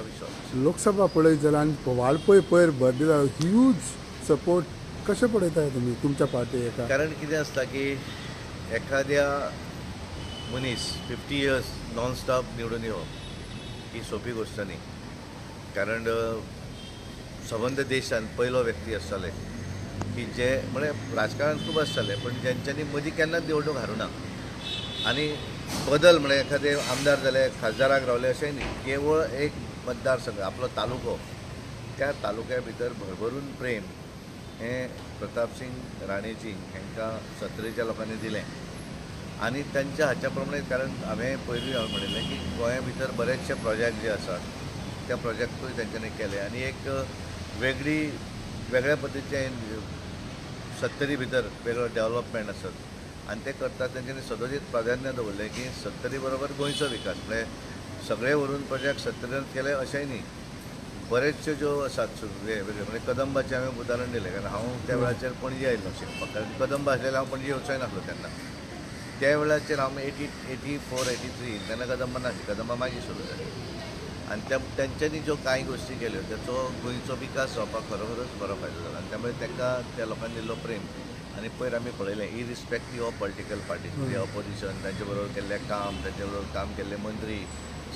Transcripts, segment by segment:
म्हाका विश्वास आसा. लोकसभा पळयत जाल्यार आनी वाळपय पयर भर दिला ह्यूज सपोर्ट कशें पळयताय तुमी तुमच्या पार्टी एका कारण कितें आसता की एखाद्या मनीस 50 इयर्स नॉन स्टॉप निवडून येवप ही सोपी गोष्ट न्ही. कारण संबंद देशान पयलो व्यक्ती आसताले की जे म्हणजे राजकारणांत खूब आसताले पण जेंच्यांनी मदीं केन्नाच निवडणूक हारूना. आनी बदल म्हणजे एखादे आमदार जाले खासदाराक रावले अशें न्ही. केवळ एक मतदारसंघ आपलो तालुको त्या तालुक्या भितर भरभरून प्रेम हें प्रताप सिंग राणेजी हांकां सत्तरीच्या लोकांनी दिलें. आनी तांच्या हाच्या प्रमाणे कारण हांवें म्हणिल्लें की गोंया भितर बरेचशे प्रोजेक्ट जे आसात त्या प्रोजेक्टूय तेंच्यांनी केले आनी एक वेगळ्या पद्दतीचें सत्तरी भितर वेगळो डेव्हलपमेंट आसत आनी ते करता तेंच्यांनी सदोदीत प्राधान्य दवरलें की सत्तरी बरोबर गोंयचो विकास म्हणजे सगळे व्हरून प्रोजेक्ट सत्तरींत केले अशेंय न्ही. बरेचश्यो ज्यो आसात वेगवेगळे म्हणजे कदंबाचें हांवें उदाहरण दिलें कारण हांव त्या वेळाचेर पणजे आयिल्लो शिकपाक कारण कदंब आसलेले हांव पणजे येवचोय नासलो तेन्ना. त्या वेळाचेर हांव 84-83 तेन्ना कदंबा नासली, कदंबा मागीर सुरू जाली. आनी तेंच्यांनी ज्यो कांय गोश्टी केल्यो त्याचो गोंयचो विकास जावपाक खरोखरच बरो फायदो जाला. आनी त्यामुळे तांकां त्या लोकांनी दिल्लो प्रेम आनी पयर आमी पळयलें इरिस्पेक्टीव ऑफ पॉलिटिकल पार्टीज म्हणजे ऑपोजिशन तांचे बरोबर केल्लें काम तांचे बरोबर काम केल्ले मंत्री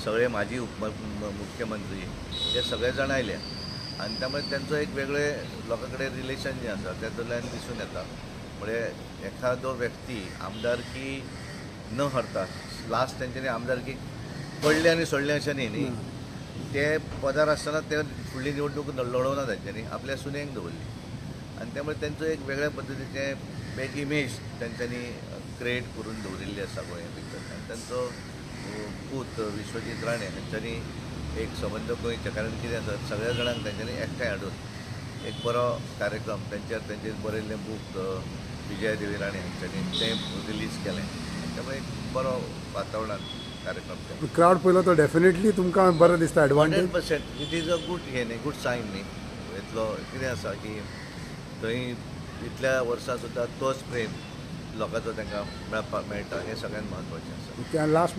सगळे माजी मुख्यमंत्री हे सगळे जाण आयले आनी त्यामुळे तेंचो एक वेगळे लोकां कडेन रिलेशन जें आसा तेतूंतल्यान दिसून येता. म्हणजे एखादो व्यक्ती आमदारकी न हरता लास्ट तेंच्यांनी आमदारकी पडले आनी सोडले अशें न्ही. ते पदार आसतना ते फुडली निवडणूक लडोवना तेंच्यांनी आपल्या सुनेक दवरली आनी त्यामुळे तेंचो एक वेगळ्या पद्दतीचें एक इमेज तेंच्यांनी क्रिएट करून दवरिल्ली आसा गोंया भितर. आनी तांचो पूत विश्वजीत राणे हांच्यांनी एक संबंद गोंयचे कारण कितें आसा सगळ्या जाणांक तेंच्यांनी एकठांय हाडून एक बरो कार्यक्रम तेंचेर बरयल्लें बूक विजया देवी राणे हांच्यांनी तें रिलीज केलें. त्यामुळे एक बरो वातावरणांत कार्यक्रम क्रावड पळयलो तो डेफिनेटली तुमकां बरो दिसता advantage 100%. It is a good हे न्ही गूड सायन न्ही. इतलो कितें आसा की थंय इतल्या वर्सां सुद्दां तोच प्रेम लोकांचो तांकां मेळपाक मेळटा हें सगळ्यांत म्हत्वाचें आसा. लास्ट